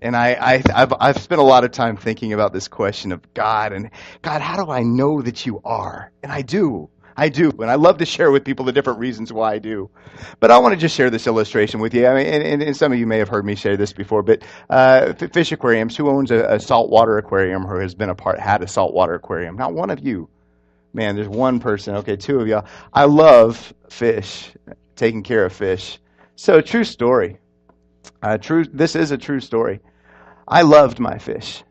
And I've spent a lot of time thinking about this question of God, and God, how do I know that you are? And I do. And I love to share with people the different reasons why I do. But I want to just share this illustration with you. I mean, and some of you may have heard me share this before, but fish aquariums, who owns a saltwater aquarium or has been had a saltwater aquarium? Not one of you. Man, there's one person. Okay, two of y'all. I love fish, taking care of fish. So, true story. This is a true story. I loved my fish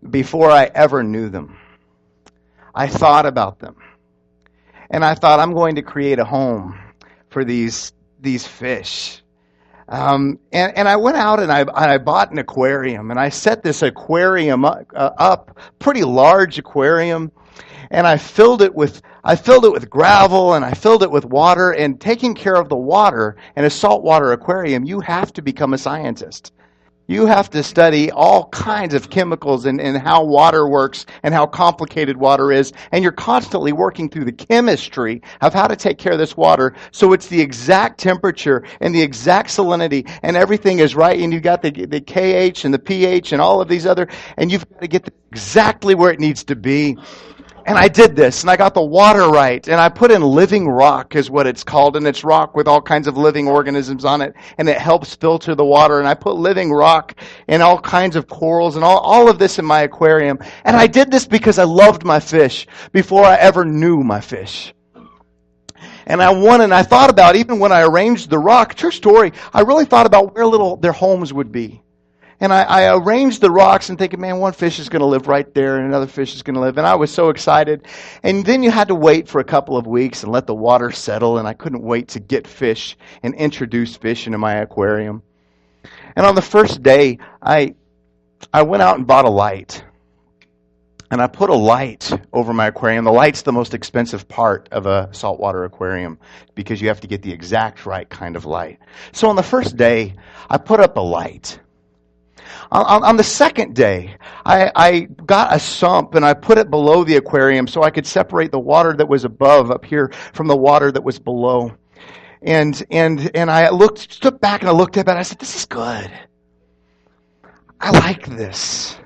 before I ever knew them. I thought about them. And I thought, I'm going to create a home for these fish. And I went out and I bought an aquarium. And I set this aquarium up, pretty large aquarium. And I filled it with gravel, and I filled it with water. And taking care of the water in a saltwater aquarium, you have to become a scientist. You have to study all kinds of chemicals and how water works and how complicated water is. And you're constantly working through the chemistry of how to take care of this water so it's the exact temperature and the exact salinity and everything is right. And you've got the KH and the pH and all of these other, and you've got to get exactly where it needs to be. And I did this, and I got the water right, and I put in living rock is what it's called, and it's rock with all kinds of living organisms on it, and it helps filter the water, and I put living rock and all kinds of corals and all of this in my aquarium. And I did this because I loved my fish before I ever knew my fish. And I thought about, even when I arranged the rock, true story, I really thought about where their homes would be. And I arranged the rocks and thinking, man, one fish is going to live right there and another fish is going to live. And I was so excited. And then you had to wait for a couple of weeks and let the water settle. And I couldn't wait to get fish and introduce fish into my aquarium. And on the first day, I went out and bought a light. And I put a light over my aquarium. The light's the most expensive part of a saltwater aquarium because you have to get the exact right kind of light. So on the first day, I put up a light. On the second day, I got a sump and I put it below the aquarium so I could separate the water that was above up here from the water that was below. And I stood back and I looked at it and I said, this is good. I like this.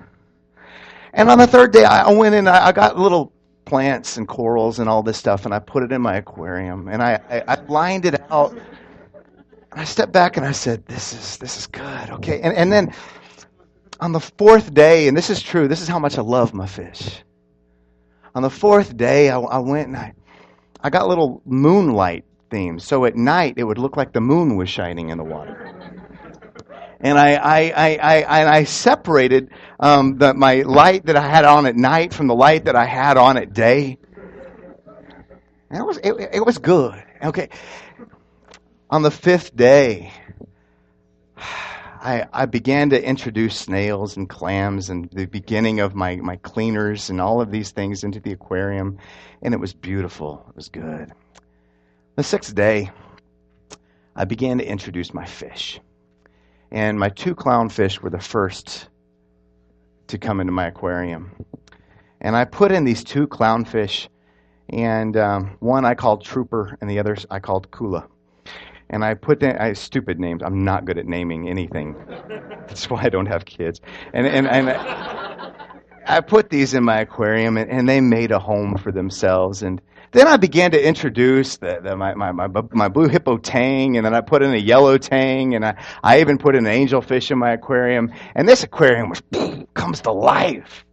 And on the third day, I went in, I got little plants and corals and all this stuff, and I put it in my aquarium. And I lined it out. And I stepped back and I said, this is good. Okay. And then on the fourth day, and this is true, this is how much I love my fish. On the fourth day, I went and I got little moonlight themes. So at night, it would look like the moon was shining in the water. And I separated my light that I had on at night from the light that I had on at day. And it was good. Okay. On the fifth day, I began to introduce snails and clams and the beginning of my cleaners and all of these things into the aquarium, and it was beautiful. It was good. The sixth day, I began to introduce my fish. And my 2 clownfish were the first to come into my aquarium. And I put in these 2 clownfish, and one I called Trooper, and the others I called Kula. And I put in stupid names. I'm not good at naming anything. That's why I don't have kids. And I put these in my aquarium, and they made a home for themselves. And then I began to introduce my blue hippo tang, and then I put in a yellow tang, and I even put in an angelfish in my aquarium. And this aquarium comes to life.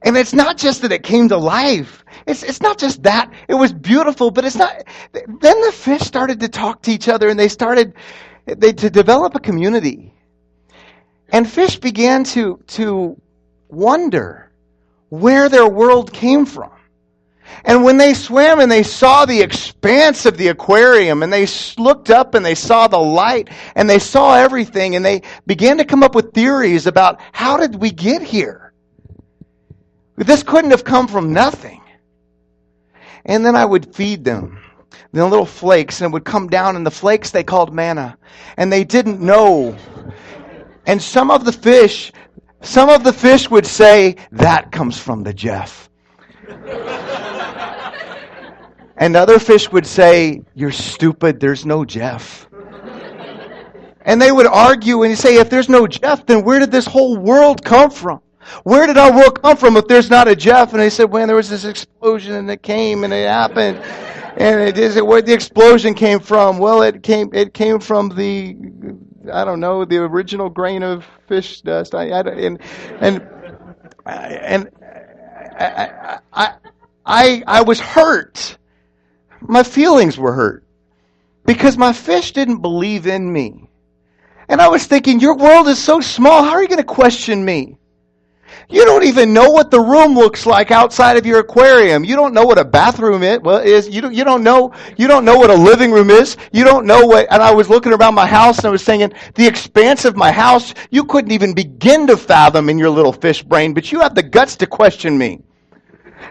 And it's not just that it came to life. It's not just that. It was beautiful, but it's not. Then the fish started to talk to each other, and they started to develop a community. And fish began to wonder where their world came from. And when they swam and they saw the expanse of the aquarium, and they looked up and they saw the light and they saw everything, and they began to come up with theories about how did we get here? This couldn't have come from nothing. And then I would feed them the little flakes, and it would come down, and the flakes they called manna. And they didn't know. And some of the fish would say, that comes from the Jeff. And other fish would say, you're stupid, there's no Jeff. And they would argue and say, if there's no Jeff, then where did this whole world come from? Where did our world come from if there's not a Jeff? And they said, when there was this explosion and it came and it happened. And it is where the explosion came from. Well, it came from the, I don't know, the original grain of fish dust. I was hurt. My feelings were hurt because my fish didn't believe in me. And I was thinking, your world is so small. How are you going to question me? You don't even know what the room looks like outside of your aquarium. You don't know what a bathroom is. You don't know what a living room is. You don't know what. And I was looking around my house and I was thinking, the expanse of my house, you couldn't even begin to fathom in your little fish brain, but you have the guts to question me.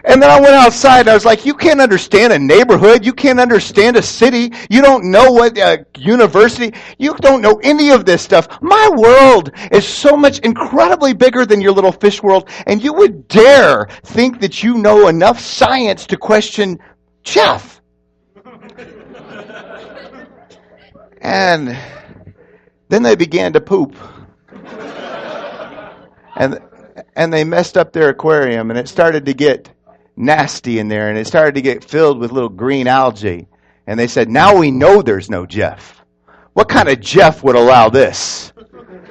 And then I went outside and I was like, you can't understand a neighborhood. You can't understand a city. You don't know what a university. You don't know any of this stuff. My world is so much incredibly bigger than your little fish world. And you would dare think that you know enough science to question Jeff. And then they began to poop. And they messed up their aquarium and it started to get nasty in there, and it started to get filled with little green algae. And they said, now we know there's no Jeff. What kind of Jeff would allow this?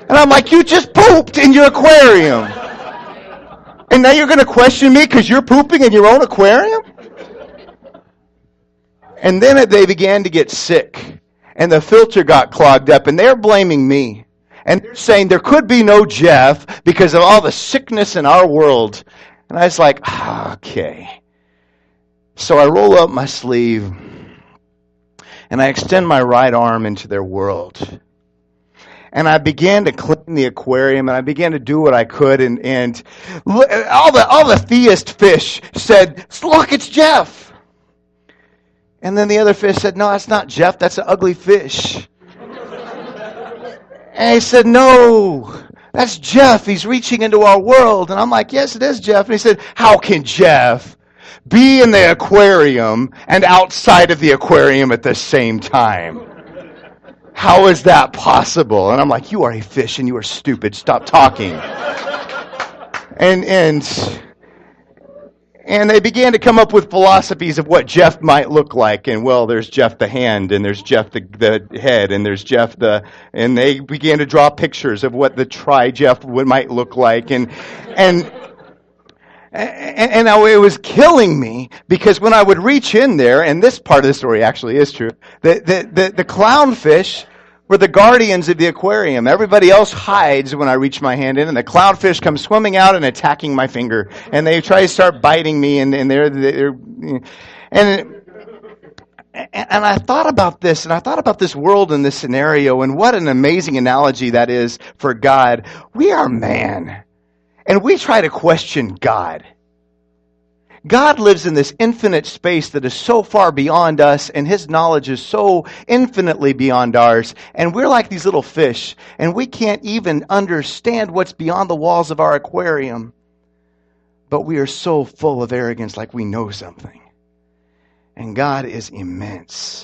And I'm like, you just pooped in your aquarium. And now you're going to question me because you're pooping in your own aquarium? And then they began to get sick, and the filter got clogged up, and they're blaming me. And they're saying there could be no Jeff because of all the sickness in our world. And I was like, okay. So I roll up my sleeve and I extend my right arm into their world. And I began to clean the aquarium and I began to do what I could. And all the theist fish said, look, it's Jeff. And then the other fish said, no, that's not Jeff. That's an ugly fish. And he said, no. That's Jeff. He's reaching into our world. And I'm like, yes, it is Jeff. And he said, how can Jeff be in the aquarium and outside of the aquarium at the same time? How is that possible? And I'm like, you are a fish and you are stupid. Stop talking. And they began to come up with philosophies of what Jeff might look like. And well, there's Jeff the hand, and there's Jeff the head, and there's Jeff and they began to draw pictures of what the tri-Jeff might look like. And it was killing me because when I would reach in there, and this part of the story actually is true, the clownfish were the guardians of the aquarium. Everybody else hides when I reach my hand in, and the clownfish come swimming out and attacking my finger, and they try to start biting me, and I thought about this, and I thought about this world and this scenario, and what an amazing analogy that is for God. We are man, and we try to question God. God lives in this infinite space that is so far beyond us, and His knowledge is so infinitely beyond ours. And we're like these little fish, and we can't even understand what's beyond the walls of our aquarium. But we are so full of arrogance, like we know something. And God is immense.